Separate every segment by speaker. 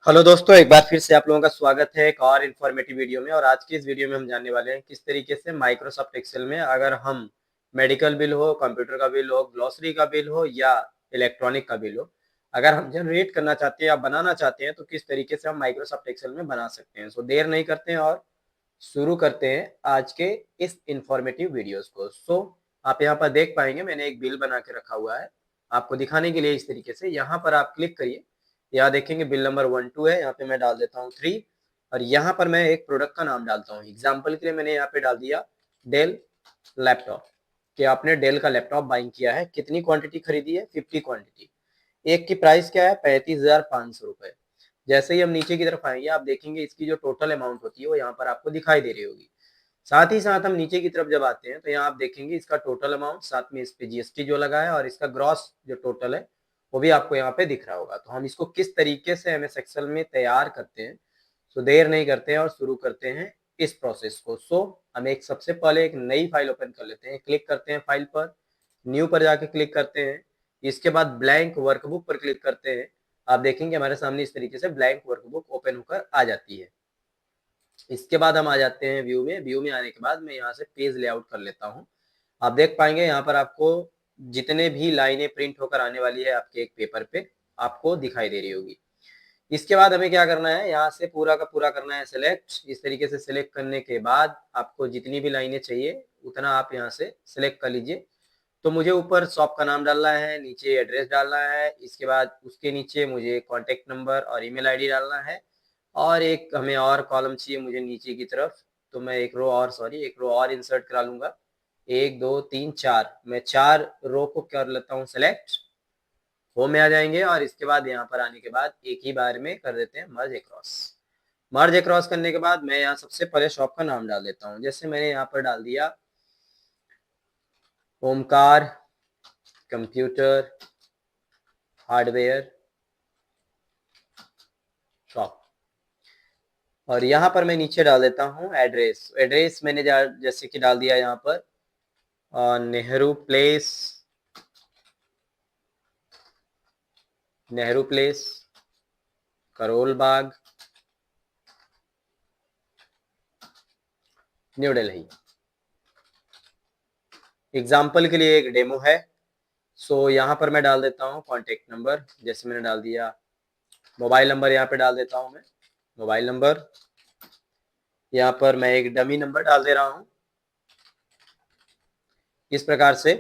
Speaker 1: Hello दोस्तों, एक बार फिर से आप लोगों का स्वागत है एक और इन्फॉर्मेटिव वीडियो में। और आज की इस वीडियो में हम जानने वाले हैं किस तरीके से माइक्रोसॉफ्ट एक्सेल में अगर हम मेडिकल बिल हो, कंप्यूटर का बिल हो, ग्लॉसरी का बिल हो या इलेक्ट्रॉनिक का बिल हो, अगर हम जनरेट करना चाहते हैं या बनाना चाहते हैं तो किस तरीके से हम माइक्रोसॉफ्ट एक्सेल में बना सकते हैं। सो देर नहीं करते हैं और शुरू करते हैं आज के इस इंफॉर्मेटिव वीडियोस को। आप यहाँ पर देख पाएंगे मैंने एक बिल बना के रखा हुआ है आपको दिखाने के लिए। इस तरीके से यहाँ पर आप क्लिक करिए, यहाँ देखेंगे बिल नंबर 1 2 है, यहाँ पे मैं डाल देता हूँ 3 और यहाँ पर मैं एक प्रोडक्ट का नाम डालता हूँ। एग्जाम्पल के लिए मैंने यहाँ पे डाल दिया डेल लैपटॉप, कि आपने डेल का लैपटॉप बाइंग किया है, कितनी क्वांटिटी खरीदी है, 50 क्वांटिटी। एक की प्राइस क्या है, 35,500 रुपए। जैसे ही हम नीचे की तरफ आएंगे आप देखेंगे इसकी जो टोटल अमाउंट होती है वो यहाँ पर आपको दिखाई दे रही होगी। साथ ही साथ हम नीचे की तरफ जब आते हैं तो यहाँ आप देखेंगे इसका टोटल अमाउंट, साथ में इस पे जीएसटी जो लगा है और इसका ग्रॉस जो टोटल है वो भी आपको यहाँ पे दिख रहा होगा। तो हम इसको किस तरीके से एमएस एक्सेल में तैयार करते हैं, तो देर नहीं करते हैं और शुरू करते हैं इस प्रोसेस को। हम एक सबसे पहले एक नई फाइल ओपन कर लेते हैं, क्लिक करते हैं फाइल पर, न्यू पर जाके क्लिक करते हैं, इसके बाद ब्लैंक वर्कबुक पर क्लिक करते हैं। आप देखेंगे हमारे सामने इस तरीके से ब्लैंक वर्कबुक ओपन होकर आ जाती है। इसके बाद हम आ जाते हैं व्यू में। व्यू में आने के बाद मैं यहाँ से पेज लेआउट कर लेता हूँ। आप देख पाएंगे यहाँ पर आपको जितने भी लाइनें प्रिंट होकर आने वाली है आपके एक पेपर पे आपको दिखाई दे रही होगी। इसके बाद हमें क्या करना है, यहाँ से पूरा का पूरा करना है सिलेक्ट। इस तरीके से सिलेक्ट करने के बाद आपको जितनी भी लाइनें चाहिए उतना आप यहाँ से सिलेक्ट कर लीजिए। तो मुझे ऊपर शॉप का नाम डालना है, नीचे एड्रेस डालना है, इसके बाद उसके नीचे मुझे कॉन्टेक्ट नंबर और ईमेल आईडी डालना है, और एक हमें और कॉलम चाहिए मुझे नीचे की तरफ। तो मैं एक रो और इंसर्ट करा लूंगा। 1 2 3 4, मैं 4 रो को कर लेता हूँ सेलेक्ट। होम में आ जाएंगे और इसके बाद यहाँ पर आने के बाद एक ही बार में कर देते हैं मर्ज अक्रॉस। मर्ज अक्रॉस करने के बाद मैं यहाँ सबसे पहले शॉप का नाम डाल देता हूँ। जैसे मैंने यहाँ पर डाल दिया ओमकार कंप्यूटर हार्डवेयर शॉप, और यहाँ पर मैं नीचे डाल देता हूँ एड्रेस। एड्रेस मैंने जैसे कि डाल दिया यहाँ पर Nehru place, Nehru place Karol Bagh new Delhi. Example के लिए एक डेमो है। यहाँ पर मैं डाल देता हूँ कॉन्टेक्ट नंबर, जैसे मैंने डाल दिया। मोबाइल नंबर यहाँ पे डाल देता हूँ मैं, मोबाइल नंबर। यहाँ पर मैं एक डमी नंबर डाल दे रहा हूँ इस प्रकार से,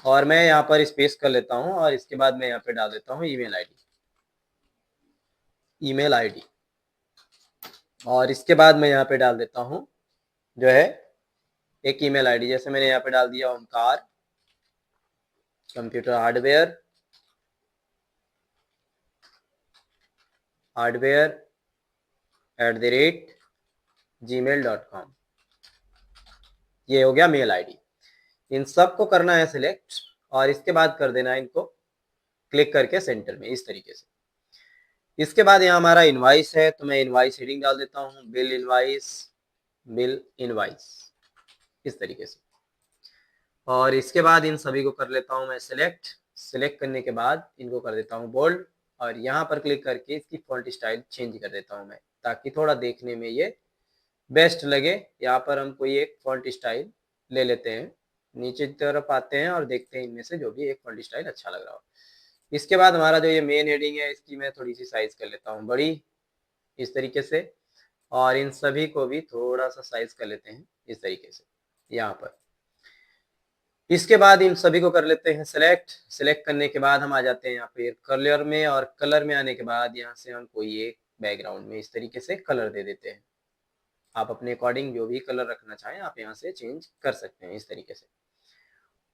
Speaker 1: और मैं यहाँ पर स्पेस कर लेता हूँ और इसके बाद मैं यहाँ पे डाल देता हूँ ईमेल आईडी, ईमेल आईडी। और इसके बाद मैं यहाँ पे डाल देता हूँ जो है एक ईमेल आईडी, जैसे मैंने यहाँ पे डाल दिया ओमकार कंप्यूटर हार्डवेयर @gmail.com। ये हो गया मेल आईडी। इन सब को करना है सिलेक्ट और इसके बाद कर देना है इनको क्लिक करके सेंटर में इस तरीके से। इसके बाद यहाँ हमारा इनवाइस है तो मैं इनवाइस हेडिंग डाल देता हूँ, बिल इनवाइस, बिल इनवाइस इस तरीके से। और इसके बाद इन सभी को कर लेता हूँ मैं सिलेक्ट। सिलेक्ट करने के बाद इनको कर देता हूँ बोल्ड और यहाँ पर क्लिक करके इसकी फॉन्ट स्टाइल चेंज कर देता हूँ मैं, ताकि थोड़ा देखने में ये बेस्ट लगे। यहाँ पर हम कोई एक फॉन्ट स्टाइल ले लेते हैं, नीचे की तरफ आते हैं और देखते हैं इनमें से जो भी एक फॉन्ट स्टाइल अच्छा लग रहा हो। इसके बाद हमारा जो ये मेन हेडिंग है इसकी मैं थोड़ी सी साइज कर लेता हूँ बड़ी इस तरीके से, और इन सभी को भी थोड़ा सा साइज कर लेते हैं इस तरीके से यहाँ पर। इसके बाद इन सभी को कर लेते हैं सिलेक्ट। सिलेक्ट करने के बाद हम आ जाते हैं यहाँ पे कलर में, और कलर में आने के बाद यहाँ से हम कोई एक बैकग्राउंड में इस तरीके से कलर दे देते हैं। आप अपने अकॉर्डिंग जो भी कलर रखना चाहें आप यहाँ से चेंज कर सकते हैं इस तरीके से।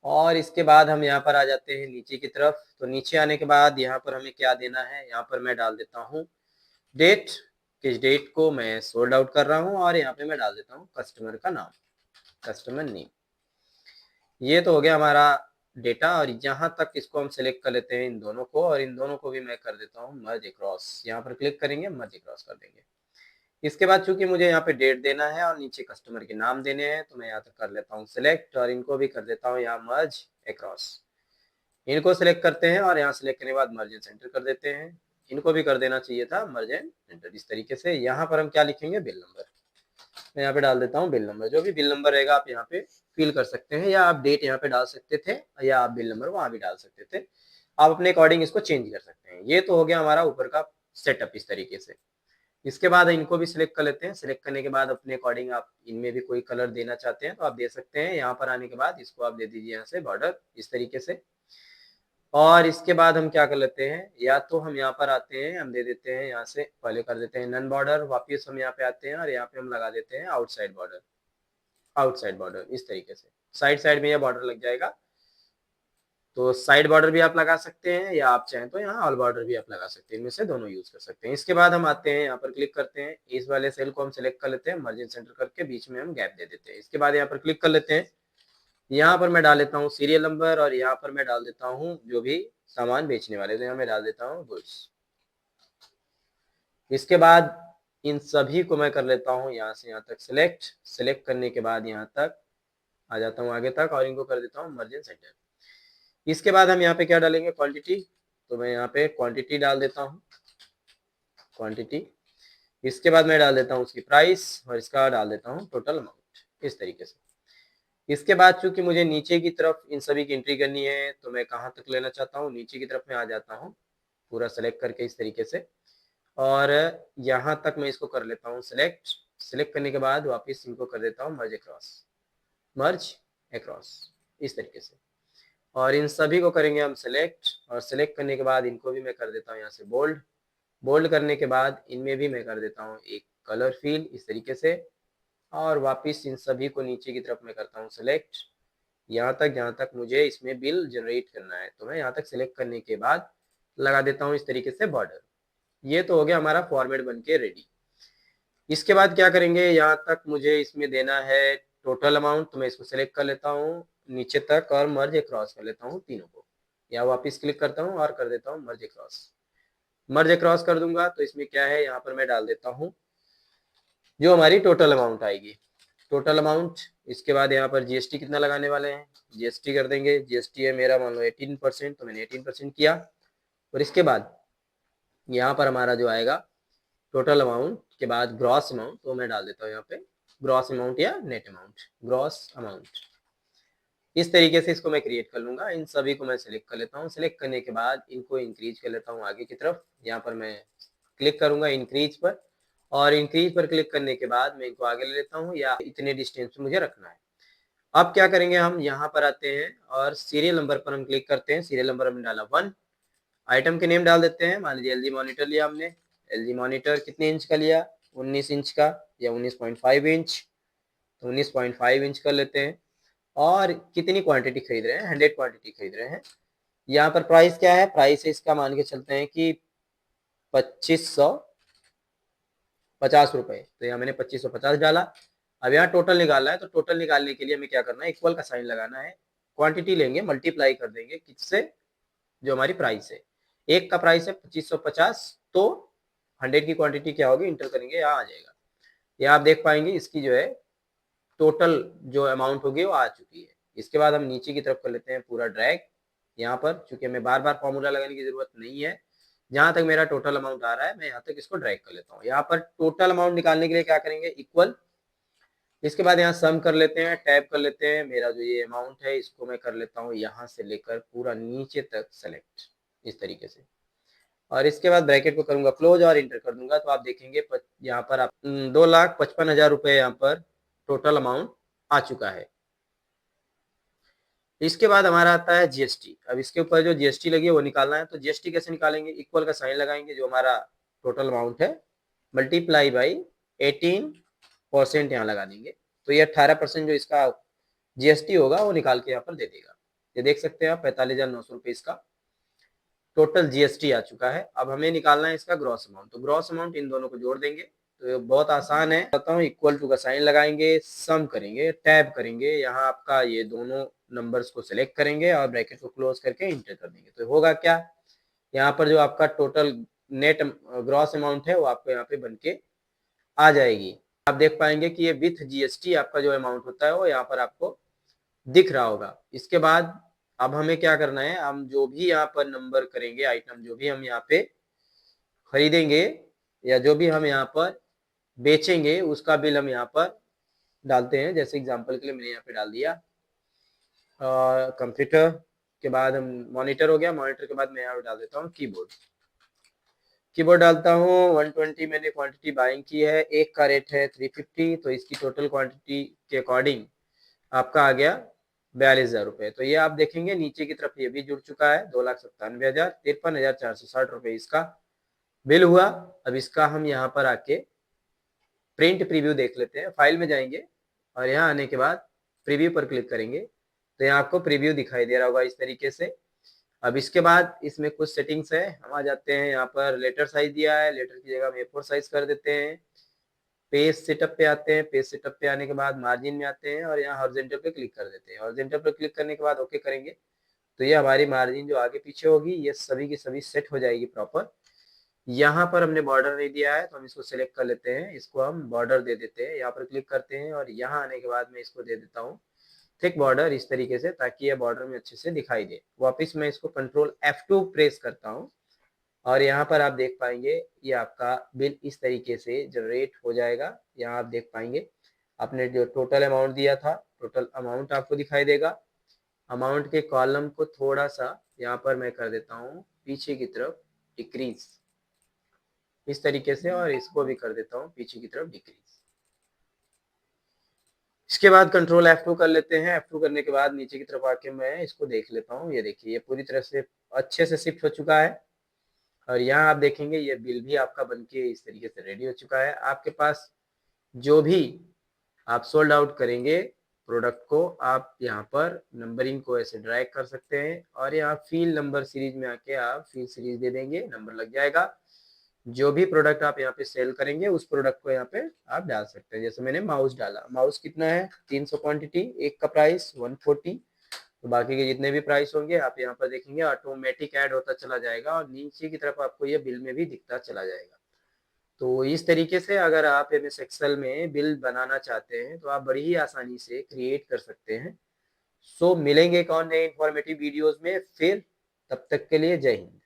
Speaker 1: और इसके बाद हम यहाँ पर आ जाते हैं नीचे की तरफ। तो नीचे आने के बाद यहाँ पर हमें क्या देना है, यहाँ पर मैं डाल देता हूँ डेट, किस डेट को मैं सोल्ड आउट कर रहा हूँ, और यहाँ पे मैं डाल देता हूँ कस्टमर का नाम, कस्टमर नेम। ये तो हो गया हमारा डेटा, और यहाँ तक इसको हम सिलेक्ट कर लेते हैं इन दोनों को, और इन दोनों को भी मैं कर देता हूँ मर्ज अक्रॉस। यहाँ पर क्लिक करेंगे मर्ज अक्रॉस कर देंगे। इसके बाद चूंकि मुझे यहाँ पे डेट देना है और नीचे कस्टमर के नाम देने हैं तो मैं यहाँ तक कर लेता हूँ सिलेक्ट, और इनको भी कर देता हूँ यहाँ मर्ज अक्रॉस। इनको सिलेक्ट करते हैं और यहाँ सिलेक्ट करने के बाद मर्ज इन सेंटर कर देते हैं। इनको भी कर देना चाहिए था मर्ज एंड एंटर। इस तरीके से यहाँ पर हम क्या लिखेंगे, बिल नंबर। मैं यहाँ पे डाल देता हूँ बिल नंबर। जो भी बिल नंबर रहेगा आप यहाँ पे फिल कर सकते हैं, या आप डेट यहाँ पे डाल सकते थे, या आप बिल नंबर वहां भी डाल सकते थे। आप अपने अकॉर्डिंग इसको चेंज कर सकते हैं। ये तो हो गया हमारा ऊपर का सेटअप इस तरीके से। इसके बाद इनको भी सिलेक्ट कर लेते हैं। सिलेक्ट करने के बाद अपने अकॉर्डिंग आप इनमें भी कोई कलर देना चाहते हैं तो आप दे सकते हैं। यहाँ पर आने के बाद इसको आप दे दीजिए यहाँ से बॉर्डर इस तरीके से। और इसके बाद हम क्या कर लेते हैं, या तो हम यहाँ पर आते हैं, हम दे देते हैं यहाँ से पहले कर देते हैं नन बॉर्डर, वापिस हम यहाँ पे आते हैं और यहाँ पे हम लगा देते हैं आउटसाइड बॉर्डर। आउटसाइड बॉर्डर इस तरीके से साइड साइड में यह बॉर्डर लग जाएगा। तो साइड बॉर्डर भी आप लगा सकते हैं, या आप चाहें तो यहाँ ऑल बॉर्डर भी आप लगा सकते हैं। इनमें से दोनों यूज कर सकते हैं। इसके बाद हम आते हैं यहाँ पर क्लिक करते हैं, इस वाले सेल को हम सिलेक्ट कर लेते हैं, मार्जिन सेंटर करके बीच में हम गैप दे देते हैं। इसके बाद यहाँ पर क्लिक कर लेते हैं। यहाँ पर मैं डाल देता हूँ सीरियल नंबर, और यहाँ पर मैं डाल देता हूँ जो भी सामान बेचने वाले, तो यहाँ मैं डाल देता हूँ गुड्स। इसके बाद इन सभी को मैं कर लेता हूँ यहाँ से यहाँ तक सिलेक्ट। सिलेक्ट करने के बाद यहाँ तक आ जाता हूँ आगे तक, और इनको कर देता हूँ मार्जिन सेंटर। इसके बाद हम यहाँ पे क्या डालेंगे, क्वांटिटी। तो मैं यहाँ पे क्वांटिटी डाल देता हूँ, क्वांटिटी। इसके बाद मैं डाल देता हूँ उसकी प्राइस, और इसका डाल देता हूँ टोटल अमाउंट इस तरीके से। इसके बाद चूंकि मुझे नीचे की तरफ इन सभी की एंट्री करनी है, तो मैं कहाँ तक लेना चाहता हूँ, नीचे की तरफ में आ जाता हूँ पूरा सेलेक्ट करके इस तरीके से, और यहाँ तक मैं इसको कर लेता हूँ सिलेक्ट। सिलेक्ट करने के बाद वापस इनको कर देता हूँ मर्ज अक्रॉस, मर्ज अक्रॉस इस तरीके से। और इन सभी को करेंगे हम सिलेक्ट, और सिलेक्ट करने के बाद इनको भी मैं कर देता हूँ यहाँ से बोल्ड। बोल्ड करने के बाद इनमें भी मैं कर देता हूँ एक कलर फील इस तरीके से, और वापस इन सभी को नीचे की तरफ मैं करता हूँ सिलेक्ट, यहाँ तक जहाँ तक मुझे इसमें बिल जनरेट करना है। तो मैं यहाँ तक सिलेक्ट करने के बाद लगा देता हूँ इस तरीके से बॉर्डर। ये तो हो गया हमारा फॉर्मेट बन के रेडी। इसके बाद क्या करेंगे, यहाँ तक मुझे इसमें देना है टोटल अमाउंट, तो मैं इसको सिलेक्ट कर लेता हूँ नीचे तक और मर्ज अक्रॉस कर लेता हूँ तीनों को, या वापस क्लिक करता हूँ और कर देता हूँ मर्ज अक्रॉस। मर्ज अक्रॉस कर दूंगा तो इसमें क्या है, यहाँ पर मैं डाल देता हूँ जो हमारी टोटल अमाउंट आएगी, टोटल अमाउंट। इसके बाद यहाँ पर जीएसटी कितना लगाने वाले हैं, जीएसटी कर देंगे। जीएसटी है मेरा मान लो 18%, तो मैंने 18% किया। और इसके बाद यहाँ पर हमारा जो आएगा टोटल अमाउंट के बाद ग्रॉस अमाउंट, तो मैं डाल देता हूँ यहाँ पे ग्रॉस अमाउंट या नेट अमाउंट, ग्रॉस अमाउंट। इस तरीके से इसको मैं क्रिएट कर लूंगा। इन सभी को मैं सिलेक्ट कर लेता हूँ। सिलेक्ट करने के बाद इनको इंक्रीज कर लेता हूँ आगे की तरफ। यहाँ पर मैं क्लिक करूंगा इंक्रीज पर, और इंक्रीज पर क्लिक करने के बाद मैं इनको आगे ले लेता हूँ, या इतने डिस्टेंस पे मुझे रखना है। अब क्या करेंगे, हम यहाँ पर आते हैं और सीरियल नंबर पर हम क्लिक करते हैं। सीरियल नंबर हमने डाला 1। आइटम के नेम डाल देते हैं, मान लीजिए एलजी मॉनिटर लिया हमने। एलजी मॉनिटर कितने इंच का लिया, 19 इंच का या 19.5 इंच, तो 19.5 इंच कर लेते हैं। और कितनी क्वांटिटी खरीद रहे हैं, 100 क्वांटिटी खरीद रहे हैं। यहाँ पर प्राइस क्या है, प्राइस है इसका मान के चलते हैं कि 2550 रुपए, तो यहाँ मैंने 2550 डाला। अब यहाँ टोटल निकालना है, तो टोटल निकालने के लिए हमें क्या करना है, इक्वल का साइन लगाना है। क्वांटिटी लेंगे, मल्टीप्लाई कर देंगे किससे, जो हमारी प्राइस है। एक का प्राइस है 2550, तो 100 की क्वांटिटी क्या होगी, इंटर करेंगे, यहाँ आ जाएगा। यहाँ आप देख पाएंगे इसकी जो है टोटल जो अमाउंट होगी वो आ चुकी है। इसके बाद हम नीचे की तरफ कर लेते हैं पूरा ड्रैग। यहाँ पर चूंकि हमें बार बार फॉर्मूला लगाने की जरूरत नहीं है, जहां तक मेरा टोटल अमाउंट आ रहा है मैं यहाँ तक इसको ड्रैग कर लेता हूँ। यहाँ पर टोटल अमाउंट निकालने के लिए क्या करेंगे, इक्वल। इसके बाद यहाँ सम कर लेते हैं, टैब कर लेते हैं। मेरा जो ये अमाउंट है इसको मैं कर लेता हूँ यहाँ से लेकर पूरा नीचे तक सेलेक्ट इस तरीके से, और इसके बाद ब्रैकेट को करूंगा क्लोज और इंटर कर दूंगा। तो आप देखेंगे यहाँ पर आप 2,55,000 रुपए यहाँ पर टोटल अमाउंट आ चुका है। इसके बाद हमारा आता है जीएसटी। अब इसके ऊपर जो जीएसटी लगी है वो निकालना है। तो जीएसटी कैसे निकालेंगे, इक्वल का साइन लगाएंगे, जो हमारा टोटल अमाउंट है मल्टीप्लाई बाई 18% यहाँ लगा देंगे। तो ये 18% जो इसका जीएसटी होगा वो निकाल के यहाँ पर दे देगा। ये देख सकते हैं आप 45,900 रुपये इसका टोटल जीएसटी आ चुका है। अब हमें निकालना है इसका ग्रॉस अमाउंट। तो ग्रॉस अमाउंट इन दोनों को जोड़ देंगे। तो ये बहुत आसान है, बताता हूँ। इक्वल टू का साइन लगाएंगे, सम करेंगे, टैब करेंगे, यहाँ आपका ये दोनों नंबर्स को सिलेक्ट करेंगे और ब्रैकेट को क्लोज करके इंटर कर देंगे। तो होगा क्या, यहाँ पर जो आपका टोटल नेट ग्रॉस अमाउंट है वो आपको यहाँ पे बन के आ जाएगी। आप देख पाएंगे कि ये विथ जीएसटी आपका जो अमाउंट होता है वो यहाँ पर आपको दिख रहा होगा। इसके बाद अब हमें क्या करना है, हम जो भी यहाँ पर नंबर करेंगे, आइटम जो भी हम यहाँ पे खरीदेंगे या जो भी हम यहाँ पर बेचेंगे उसका बिल हम यहाँ पर डालते हैं। जैसे एग्जांपल के लिए मैंने यहाँ पे डाल दिया कंप्यूटर के बाद हम मॉनिटर हो गया, मॉनिटर के बाद मैं यहाँ पे डाल देता हूँ कीबोर्ड। कीबोर्ड डालता हूँ 120 मैंने क्वांटिटी बाइंग की है, एक का रेट है 350, तो इसकी टोटल क्वांटिटी के अकॉर्डिंग आपका आ गया 42,000 रुपये। तो ये आप देखेंगे नीचे की तरफ ये भी जुड़ चुका है 2,97,000, 53,460 रुपये इसका बिल हुआ। अब इसका हम यहाँ पर आके प्रिंट प्रीव्यू देख लेते हैं। फाइल में जाएंगे और यहाँ आने के बाद प्रीव्यू पर क्लिक करेंगे तो यहाँ आपको प्रीव्यू दिखाई दे रहा होगा इस तरीके से। अब इसके बाद इसमें कुछ सेटिंग्स है, हम आ जाते हैं यहाँ पर लेटर साइज दिया है, लेटर की जगह हम A4 साइज कर देते हैं। पेज सेटअप पे आते हैं, पेज सेटअप पे आने के बाद मार्जिन में आते हैं और यहाँ हॉरिजॉन्टल पे क्लिक कर देते हैं। हॉरिजॉन्टल पे क्लिक करने के बाद ओके करेंगे तो ये हमारी मार्जिन जो आगे पीछे होगी ये सभी की सभी सेट हो जाएगी प्रॉपर। यहाँ पर हमने बॉर्डर नहीं दिया है तो हम इसको सिलेक्ट कर लेते हैं, इसको हम बॉर्डर दे देते हैं। यहाँ पर क्लिक करते हैं और यहाँ आने के बाद मैं इसको दे देता हूँ थिक बॉर्डर इस तरीके से, ताकि ये बॉर्डर में अच्छे से दिखाई दे। वापस मैं इसको कंट्रोल F2 प्रेस करता हूँ और यहाँ पर आप देख पाएंगे ये आपका बिल इस तरीके से जनरेट हो जाएगा। यहाँ आप देख पाएंगे आपने जो टोटल अमाउंट दिया था, टोटल अमाउंट आपको दिखाई देगा। अमाउंट के कॉलम को थोड़ा सा यहाँ पर मैं कर देता हूँ पीछे की तरफ डिक्रीज इस तरीके से, और इसको भी कर देता हूँ पीछे की तरफ डिक्रीज। इसके बाद कंट्रोल F2 कर लेते हैं। F2 करने के बाद नीचे की तरफ आके मैं इसको देख लेता हूँ। ये देखिए ये पूरी तरह से अच्छे से शिफ्ट हो चुका है और यहाँ आप देखेंगे ये बिल भी आपका बनके इस तरीके से रेडी हो चुका है। आपके पास जो भी आप सोल्ड आउट करेंगे प्रोडक्ट को, आप यहाँ पर नंबरिंग को ऐसे ड्रैग कर सकते हैं और यहाँ फील नंबर सीरीज में आके आप फील सीरीज दे देंगे, नंबर लग जाएगा। जो भी प्रोडक्ट आप यहाँ पे सेल करेंगे उस प्रोडक्ट को यहाँ पे आप डाल सकते हैं। जैसे मैंने माउस डाला, माउस कितना है 300 क्वांटिटी, एक का प्राइस 140, तो बाकी के जितने भी प्राइस होंगे आप यहाँ पर देखेंगे ऑटोमेटिक ऐड होता चला जाएगा और नीचे की तरफ आपको ये बिल में भी दिखता चला जाएगा। तो इस तरीके से अगर आप MS एक्सेल में बिल बनाना चाहते हैं तो आप बड़ी ही आसानी से क्रिएट कर सकते हैं। सो मिलेंगे एक और नए इंफॉर्मेटिव वीडियोस में फिर, तब तक के लिए जय हिंद।